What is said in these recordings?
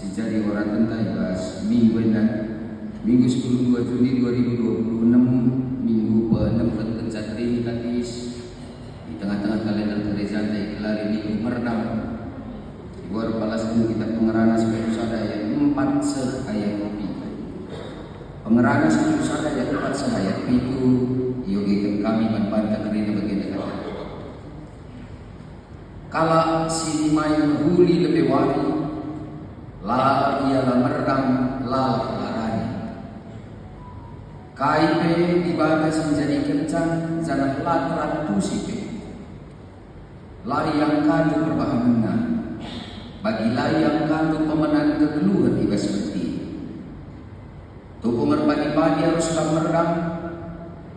Sejari orang tentai bahas minggu endan minggu 10 2 Juni 2026 minggu ke-6 Kencatri Tatis di tengah-tengah kalender kerajaan dikelari minggu merdam di luar palasan kita pengerana sebagai usada ayat 4 ayat 7 pengerana sebagai usada ayat 4 ayat 7 yogi kami membantah kerina bagian dekat kala si main huli lebih wari la ialah merdam la larani kaipe dibatas menjadi kencang jangan latran tusipe layang kandu perbahanan bagi layang kandu pemenang kegeluhan iba seperti tubuh merpagi-pagi haruslah merdam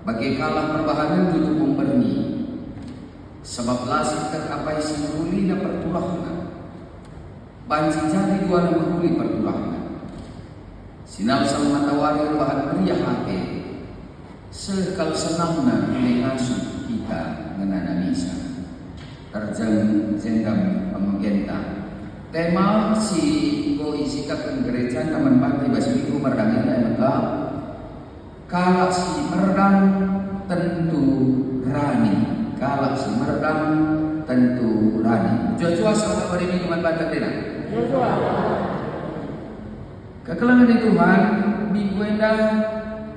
bagi kalah perbahanan tutup memberni sebab lasik terkapai si mulina pertulahna banci jari dua menghuli pertulahna sinal sang matawari bahan pria hake sekal senangna mengasuh kita mengenana misa terjang jendam pemegenta tema si goi sikap gereja taman bakti basmiku merdang ini maka kalau si merdang tentu rani kalau si merdang tentu rani jujur sama hari ini teman batak dena kekelangan itu Tuhan minggu endah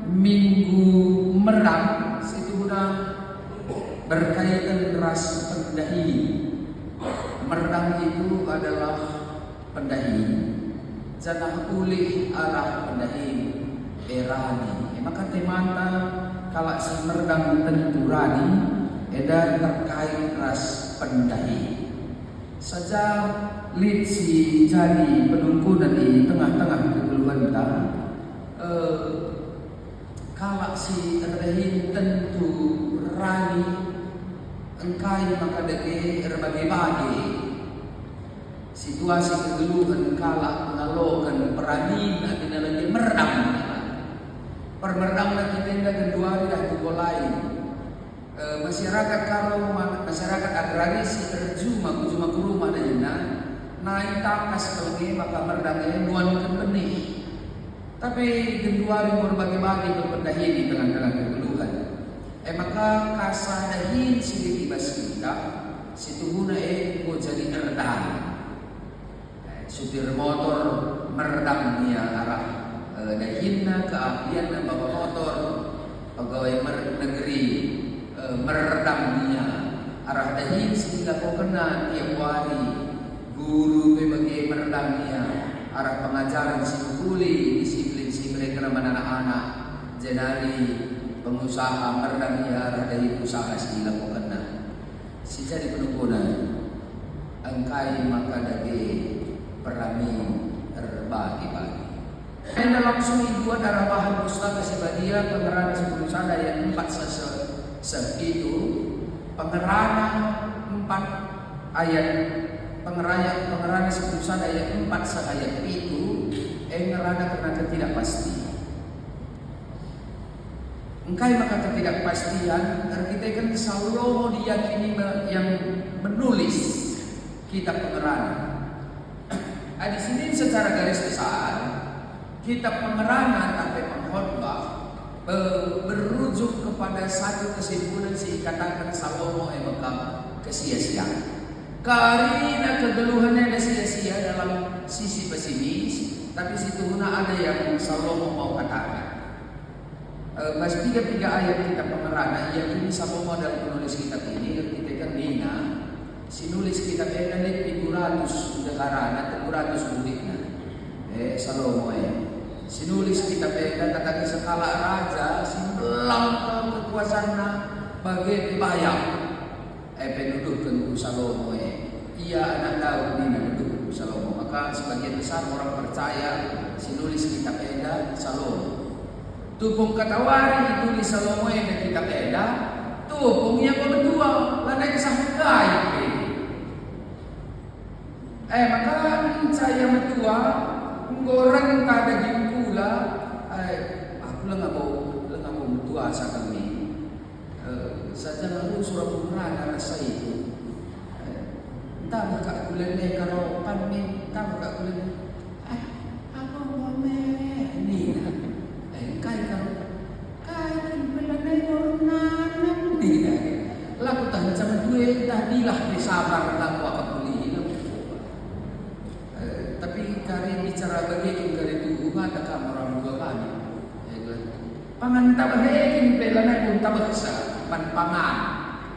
minggu merdang situ guna berkaitan ras pendahi merdang itu adalah pendahi janah ulih arah pendahi erani maka temata kalau si merdang tentu rani edan terkait ras pendahi saja lid si jadi penungkunan di tengah-tengah kegeluhan kalau si terdahi tentu rani engkai maka dege berbagai-bagai situasi kegeluhan kala ngalokan perani nanti lagi merdam permerdam kita indah kedua dah mulai masyarakat kalau masyarakat agraris terjuma cuma ke rumah dan jenah naik takas kelenge maka merdangnya nuankan benih tapi genduari berbagai-bagai berpendahi di tengah-tengah kegeluhan maka kasadahin sedikit bas kita situhuna mau jadi erdang supir motor merdang dia arah dahinna keahlian bawa motor pegawai negeri meredam dia arah dahin sehingga kau kena tiap hari guru bagi meredam dia arah pengajaran si kuli disiplin si mereka anak-anak jenari pengusaha meredam dia arah dahin usaha sehingga kau kena si jadi penungkunan engkai maka dagi perami terbagi-bagi dan langsung dibuat arah bahan pustaka sebadia pengerana sebelum sana ayat 4 itu pengerana 4 ayat pengerana sebelum sana ayat 4 ayat itu ngerana karena ketidakpasti engkai maka ketidakpastian kita kan Salomo diyakini yang menulis kitab pengerana di sini secara garis besar kitab pengerana atau pengkhotbah berujuk kepada satu kesimpulan si katakan Salomo maka kesia-siaan karena kegeluhannya ada sia-sia dalam sisi pesimis tapi situhuna ada yang Salomo mau katakan mas 3 ayat kitab pengerana yakini Salomo dalam penulis kitab ini kita kan Nina si nulis kitab ini 300 dekarana 300 budikna Salomo sinulis kita beda kata sekala raja simbelang kekuasaannya bagi dibayar penuduhkan ku Salomo ia anak Daud ini menuduhkan ku Salomo maka sebagian besar orang percaya sinulis kita beda Salomo tupung katawari itu di Salomo dan kita beda tupung yang berdua lanai kesahukai maka saya metua goreng tak daging pula aku lah nggak mau metua asal kami saja lalu surah pengerana rasa itu entah mereka kulen kalau pan entah mereka kulen bicara begitu dari itu katakan orang tua kami. Pangan tabah ekin pelana pun tabah sa pangan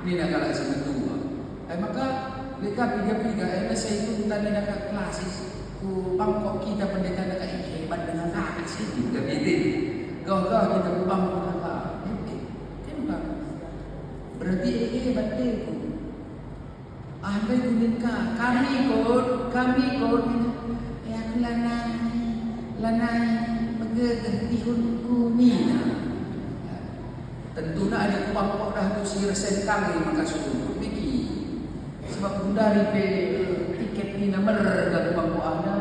ni nakala sa tua. Maka leka piga-piga saya itu tadi nak klasis ku pangkok kita pendekatan nak hebat dengan kakak situ gitu. Gau-gau kita pangkok apa? Kan berarti hebat deh. Ahli kuninka kami kot ya lanai megegentihun kumina. Tentu nak ada pangkok dah tu si resen kali maka suruh pikir. Sebab bundari pe tiket ni nomor dan pangkok ada.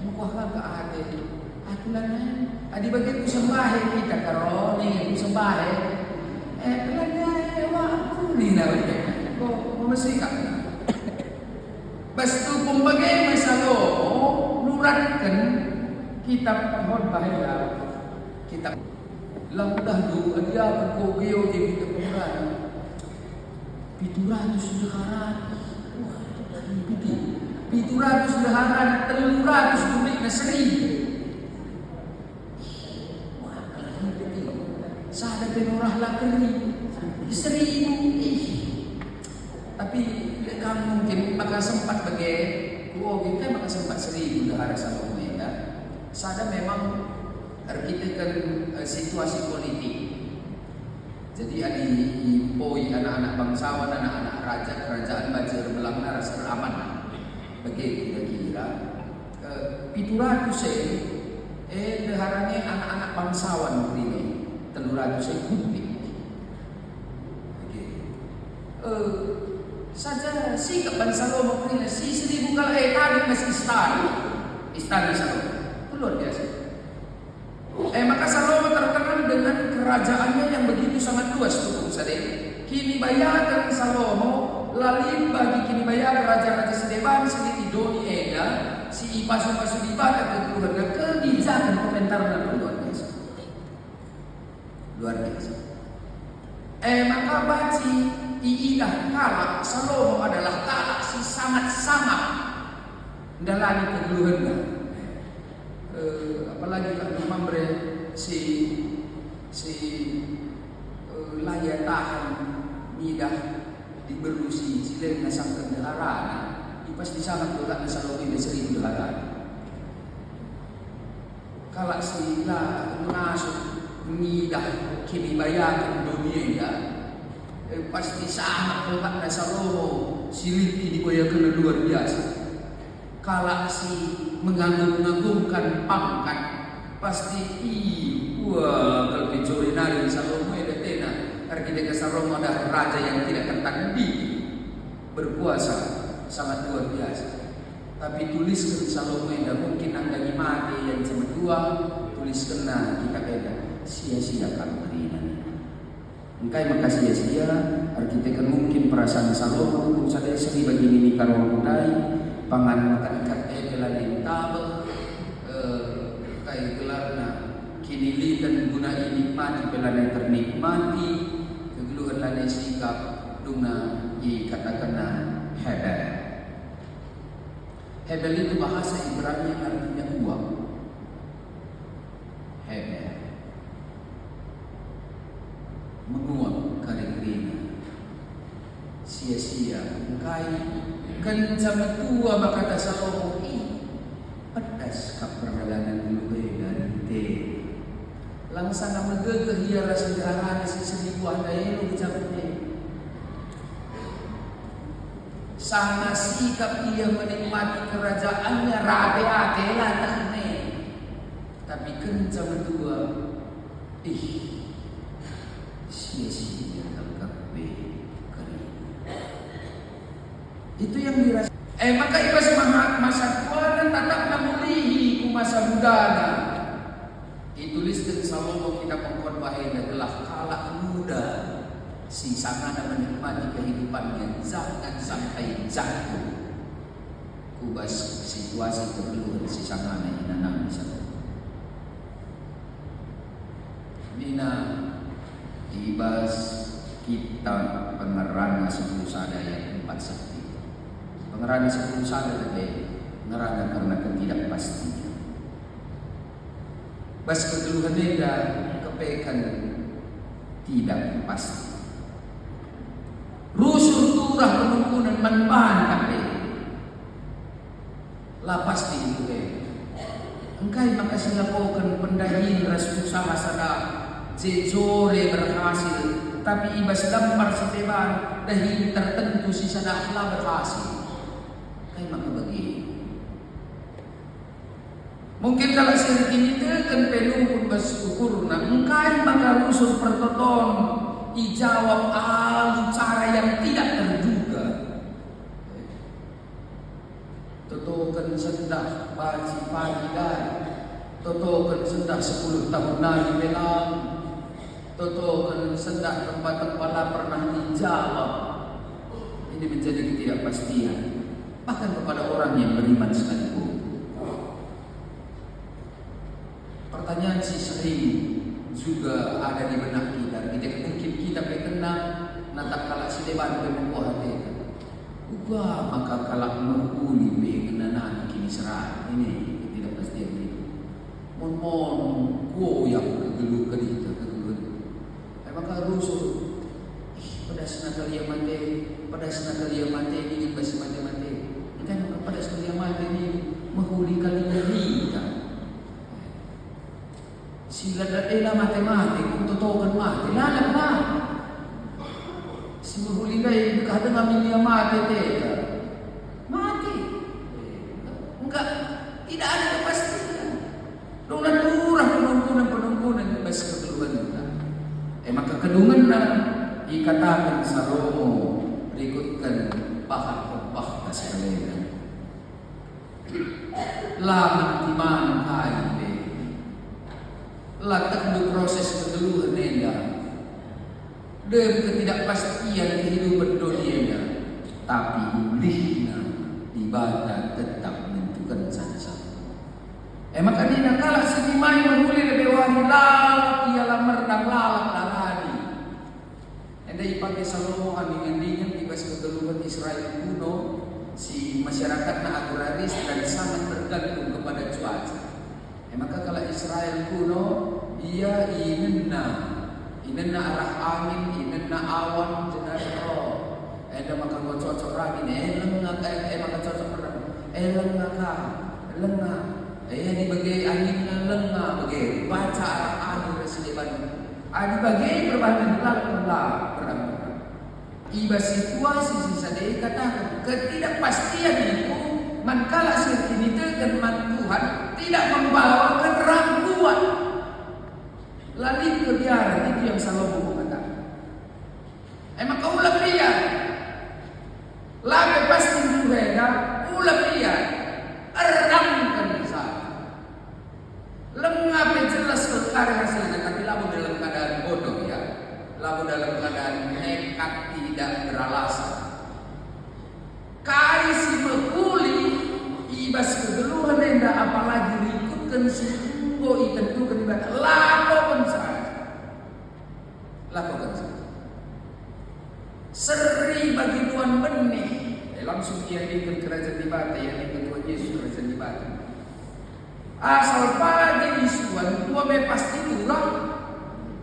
Muka kakak ada. Aku lanai. Adi bagi ku sembah kita karo ni ku sembah. Lanai waktu ni nak bagi. Masih kan? Bastu pembagai masalah nuratkan kitab pohon bahaya kitab lamdah du dia berkogeo di kitab pohon 700 leharan 700 leharan 300 duit na 1.000 wah sada penurah lakeri 1.000 tapi kamu mungkin maka sempat bagi kita maka sempat 1.000 dahara sama mereka. Sada memang arkitekkan situasi politik. Jadi ada poi anak-anak bangsawan, anak-anak raja kerajaan Bajar Belangna rasa aman. Bagi kira-kira 700 daharanya anak-anak bangsawan ini 300 kubik. Saja sikap bangsa Salomo ini si 1.000 kali tadi masih istana Salomo itu luar biasa. Maka Salomo terkenal dengan kerajaannya yang begitu sangat luas tuh saudara. Kini bayar Salomo lalim bagi kini bayar raja-raja Sedeban sini Doni Eda si Ipasu Dibata keluarga kebijakan komentar dan luar biasa. Luar biasa. Maka baci iidah kalak Salomo adalah kalak si sangat-sangat dalani kegeluhannya. Apalagi kalau membre si layak tahan nidah diberusi sileng nasang kendaraan pasti sangat berat Salomo ini 1.000 kendaraan. Kalak si masuk nidah kini bayakan dunia pasti sangat berat na Salomo siliti dibayarkan luar biasa. Kalak si mengagung-agungkan pangkat pasti wah kalau dicuri nari Salomo ada tena arkitek Salomo ada raja yang tidak tertanding berkuasa sangat luar biasa. Tapi tuliskan Salomo ada mungkin anda mati yang cuma dua tuliskan kita beda sia-siakan hari ini. Engkai maka sia-sia arkitekkan mungkin perasaan Salomo untuk sadaya seri bagi ini karong kudai pangan makan ikat pelan tabel kai gelarna kini litan guna nikmati pelan ternikmati kegeluhan lane sikap duna katakanna hebel. Hebel itu bahasa Ibrani yang artinya uang. Hebel menguap kering-kering sia-sia engkai kencam tua bakata Salomo pedas kaperjalanan dulu ganti langsung megegeh hiara sederhana si 1.000 andai lu capek sana sikap ia menikmati kerajaannya rabe-ate latahne tapi kencam tua sia-sia kape kering. Itu yang dirasa. Maka iba semangat masa tua dan tetap namulihi ku masa mudana. Dituliskan Salomo kita pengkon bahaya adalah kalak muda. Si sangana menikmati kehidupannya jangan sampai jatuh. Kubas situasi kebeluan si sangana inanami Salomo. Nina ibas kita pengerana 10 sadaya 4 sakti. Pengerana 10 sadaya tapi pengerana karena ketidakpastian. Bas kegeluhan neda kepekan tidak pasti. Rusur turah penungkunan manban tapi lah pasti itu engkai makasih lakukan pendahin ras usaha sada jejore berhasil tapi ibas lampar seteban dahin tertentu si sada akhlak berhasil kai maka bagi mungkin kalau sering ini tekan penuh pun bas ukurna engkai maka rusur pertoton dijawab alu cara yang tidak terduga. Totokan sendah pagi dan totokan sendah 10 tahun lagi melang, totokan sendah tempat-tempat pernah dijawab. Ini menjadi ketidakpastian bahkan kepada orang yang beriman sekalipun. Pertanyaan si sering juga ada di benak kita. Mungkin kita kenal natak kalak si deban membuat hati. Uga maka kalak menghuni mengenana kini serah ini tidak pasti ini. Mon goyang kegelu kedita kegelu. Maka rusuk. Pedas nakalia mate ingin basi mate. Kan pedas nakalia mate ini menghuni kali kita. Sila datela matematik untuk totokan mati lalap na si mahuli na kadang amin niya mati enggak tidak ada kepastian nung naturah penungkunan bas kekeluhan kita maka kedungan na ikatakan sa Romo berikutkan pahat-pahat sekalian laman timan kain latak untuk proses kegeluhan nenda dan ketidakpastian kehidupan dunia tapi ulihna ibadah tetap menentukan saja. Maka nina kalak setimai menghuli lebih wahilal ialah merdang lalak larani. Enda ipakai Salomo dengan ibas kegeluhan Israel kuno si masyarakat na agraris dan sangat bergantung kepada cuaca. Maka kalau Israel kuno ia inenna arah angin, inenna awan jenar roh. Eda maka go cocok angin, maka cocok perang. Lenga. Di bagai angin lenga bagai baca arah angin resideban. Di bagai perbanding perang. Iba situasi sisa dia katakan ketidakpastian itu manakala sekini tekan Tuhan tidak membawa keraguan. Lalu kebiaran itu yang Salomo mengatakan. Maka ulang lihat. Lalu pasti juga ulang lihat. Eramkan saja. Lengah jelas perkara hasilnya tapi lalu dalam keadaan bodoh ya. Lalu dalam keadaan nekat tidak beralasan. Kai si menghuli ibas kegeluhan nenda apalagi rikutkan sungguh itentukan ibadah lakukan saja seri bagi Tuhan benih langsung ia ingin kerajaan di bata yang ingin Tuhan Yesus kerajaan di bata asal pagi isuan tua pasti tulang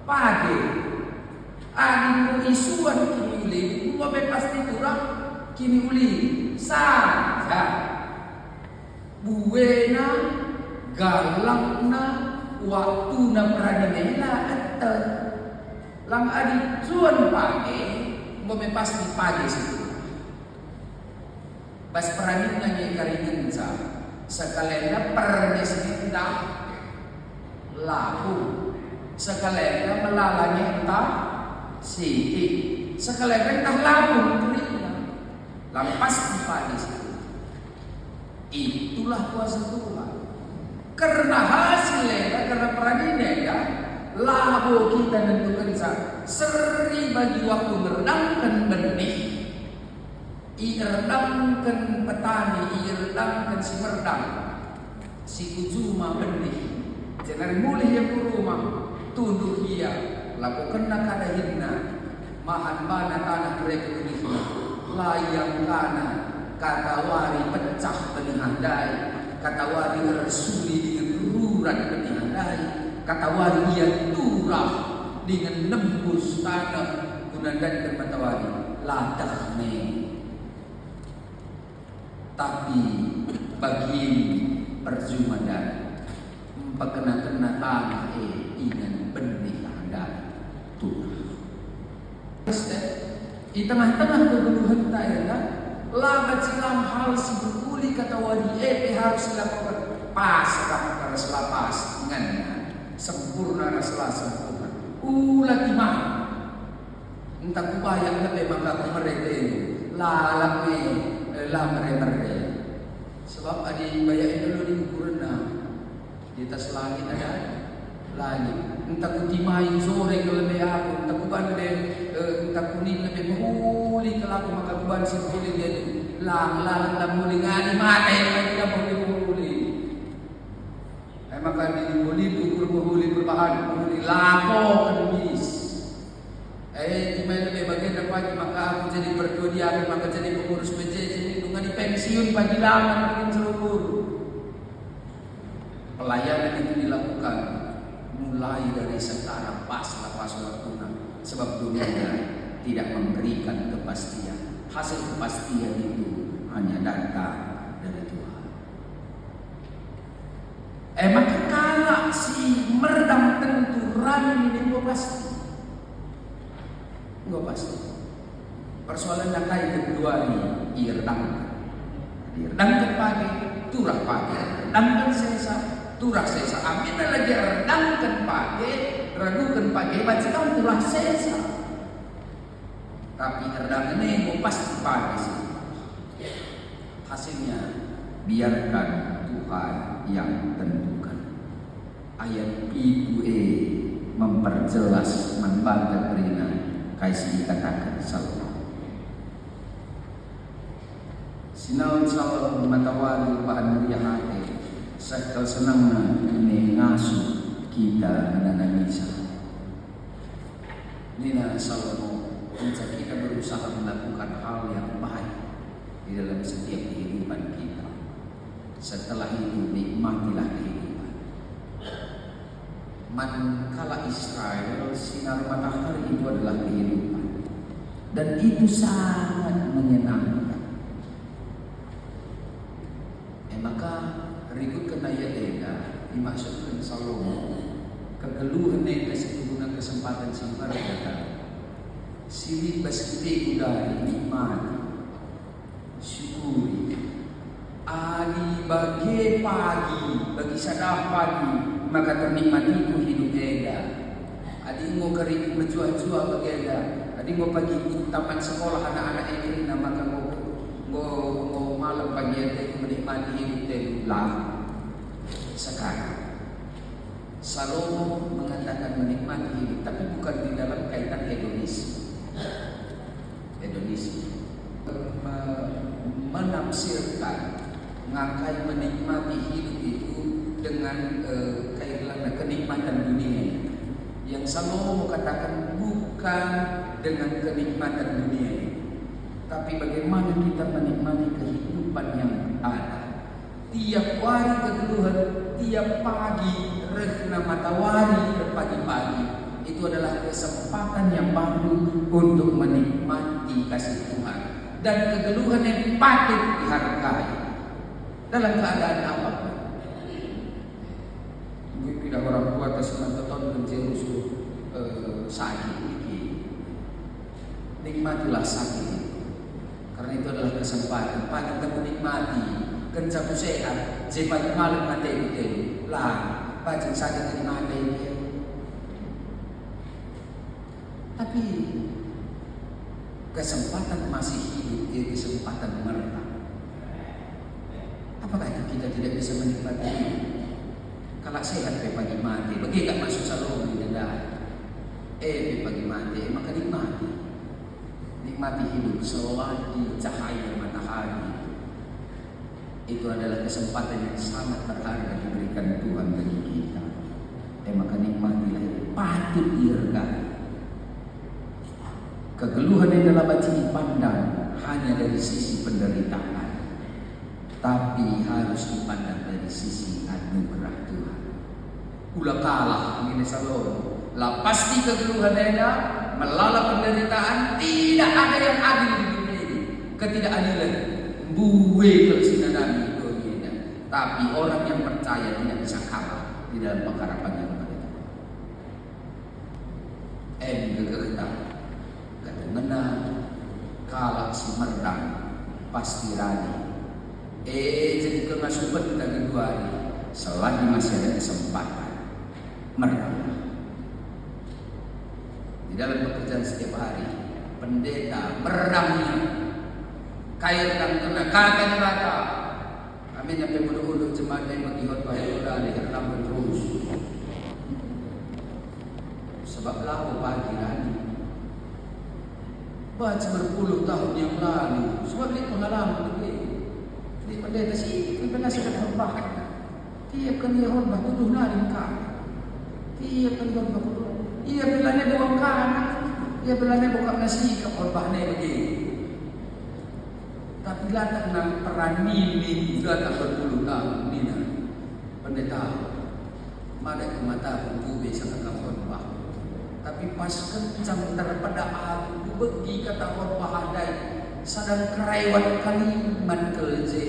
pagi adi isuan kini uli tua pasti tulang kini uli saja buena galakna waktu na pradinela atau lang adi cuan pagi mau pasti pagi situ bas peranin nanya karingin sa sekalian pernisita laku sekalian melalanya entah siti sekalian entah laku lang pasti pagi situ. Itulah kuasa Tuhan. Karena hasilnya, karena perannya ya, labo kita tentukan seri bagi waktu meredamkan benih, iredamkan petani, iredamkan si merdam, si kujuma benih, jangan mulih yang rumah, tunduk ia, lakukan nakadahinna, mahan bana tanah mereka benih, layang kanan. Kata wari pecah benih handai, kata wari resuli dengan ururan benih handai, katawari ia turah dengan nembus tanah gunandan dan matawari ladah ne. Tapi bagi perjumadan pagkena-kena tanah ingan benih anda turah. Di tengah-tengah kegeluhan Thailand, labat silang hal si berkuli katawari harus dilakukan pasrah para selapas dengan sempurna rasa sempurna. Ulah timah. Entah kubayang lebih maka mereka itu lalak lah mereka. Sebab ada bayar dulu di kurna di atas langit ada langit. Entah ku timai sore ke lebih aku, entah ku banding, entah ku ni lebih menghuli ke laku maka ku banding si huli dia tu lang muli ngani mati lagi dah menghuli. Maka di huli ukur menghuli perbahan menghuli lapo kemis. Timai lebih bagian pagi maka aku jadi berdua dia maka jadi pengurus PJ jadi dengan di pensiun pagi lama mungkin seluruh. Pelayanan itu dilakukan mulai dari sekarang pasrah tunang, sebab dunia tidak memberikan kepastian. Hasil kepastian itu hanya datang dari Tuhan. Maka kalau si merdam tentu rani ini gua pasti. Persoalan nakai kedua ini irdang ke pagi, turah pagi, redangkan sesa, turah sesa. Amin lagi redangkan pagi, ragukan pagi, bacakan turah sesa. Tapi redangkan ini mau pasti pagi sih. Hasilnya biarkan Tuhan yang tentukan. Ayat itu memperjelas membantah perinan kaisi dikatakan Salomo. Sinau Salomo matawali bahan mulia hati sekal senangna mengasuh kita menanamisa. Nina Salomo untuk kita berusaha melakukan hal yang baik di dalam setiap kehidupan kita. Setelah itu nikmatilah kehidupan. Manakala Israel sinar matahari itu adalah kehidupan dan itu sangat menyenangkan. Maka berikut kena ayat dimaksudkan Salomo kegeluhan yang guna kesempatan simpar kata silih baskite kudari nikmat syukuri ali bagi pagi bagi sadah pagi maka ternikmati ku hidup eda. Adi mau kering berjuang-juang bagi eda. Adi mau pagi taman sekolah anak-anak ini maka mau malam pagi eda menikmati hidup eda. Sekarang Salomo mengatakan menikmati hidup, tapi bukan di dalam kaitan hedonisme. Menafsirkan ngakai menikmati hidup itu dengan kenikmatan dunia. Yang Salomo katakan bukan dengan kenikmatan dunia, tapi bagaimana kita menikmati kehidupan yang ada. Tiap hari kegeluhan, tiap pagi rehna matahari pagi-pagi itu adalah kesempatan yang baru untuk menikmati kasih Tuhan dan kegeluhan yang patut dihargai dalam keadaan apapun. Mungkin tidak orang tua atas 9 tahun menjerus sakit ini. Nikmatilah sakit karena itu adalah kesempatan. Pagi kita menikmati kencapu sehat, pagi malam mati itu lah, pagi sakit ini mati. Tapi kesempatan masih hidup itu kesempatan merta. Apakah itu kita tidak bisa menikmati hidup? Kalau sehat pagi mati, bagi tak masuk Salomo di dada. Pagi mati, maka nikmati hidup selagi cahaya matahari. Itu adalah kesempatan yang sangat berharga diberikan Tuhan bagi kita. Maka nikmatilah, patut dihargai. Kegeluhan yang dalam baca dipandang hanya dari sisi penderitaan, tapi harus dipandang dari sisi anugerah Tuhan. Ulah kalah ini salon. Lah pasti kegeluhan denda, melala penderitaan, tidak ada yang adil di dunia ini. Ketidakadilan buwe kelsinadani dunia. Tapi orang yang percaya tidak bisa kalah di dalam pengharapannya kepada Tuhan. Keketah kata menang kalah si merdang pasti rani. Jadi kemasukan kita kedua hari selagi masih ada kesempatan merdang. Di dalam pekerjaan setiap hari, pendeta meredamnya, kaya dan kena kata neraka. Kami nyampe mudah-mudah jemaat yang menghidupkan bahaya udah diredam terus. Sebab lalu pagi rani, baca berpuluh tahun yang lalu, sebab ini pengalaman begini. Di pendeta sih, kita ngasih kata khotbah. Tiap kali khotbah tuduh naring kan. Tiap kali khotbah tuduh. Ia bilangnya buang kanan, ia bilangnya buka nasi ke khotbahnya begini. Tapi latang nang peran ini juga tak berpuluh tahun nina. Pendeta, mana mata buku bisa kata khotbah. Tapi pas kencang terpada aku begi kata khotbah adai, sadang kerewat kalimat kerja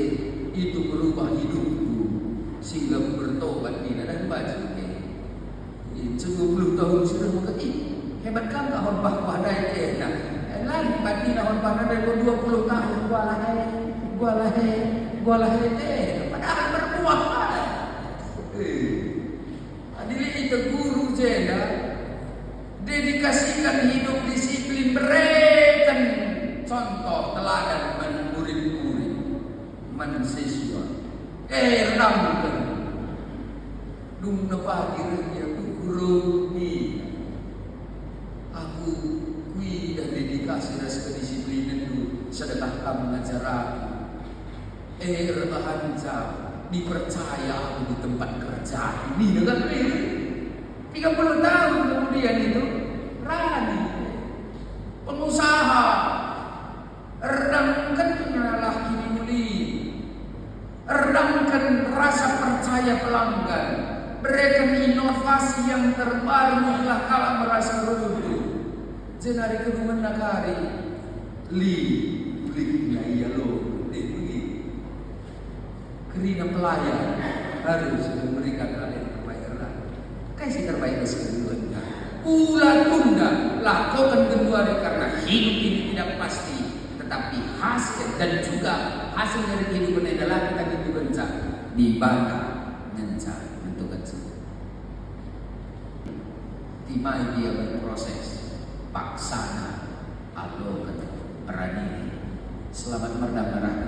itu berubah hidupku sehingga bertobat nina dan baca. 70 tahun sudah mengerti. Hebat kan tak khotbah pada itu. Nah, lagi bagi nak khotbah pada 20 tahun gua lahir teh. Padahal berbuah kan. Adili itu guru jeda. Dedikasikan hidup disiplin berikan contoh teladan bagi murid-murid, mahasiswa. Ramkan. Dung nepati dia guru ni aku kui dan dedikasi dan kedisiplinan itu sedekahkan mengajar aku. Rebahan jam dipercaya aku di tempat kerja ini dengan ini 30 tahun kemudian itu rani pengusaha redamkan penyalah kini muli redamkan rasa percaya pelanggan. Berikan inovasi yang terbaru lah kalau merasa runtuh. Jenari kedua nakari linya iya lo begini. Kerina pelayan harus memberikan hal yang terbaik. Kasih terbaik keseluruhannya. Ulah tunda lakukan kedua hari karena hidup ini tidak pasti, tetapi hasil dan juga hasil dari kehidupan adalah kita dibenca di bangga nyenca. Timai dia berproses paksana alo kata berani selamat merdang arah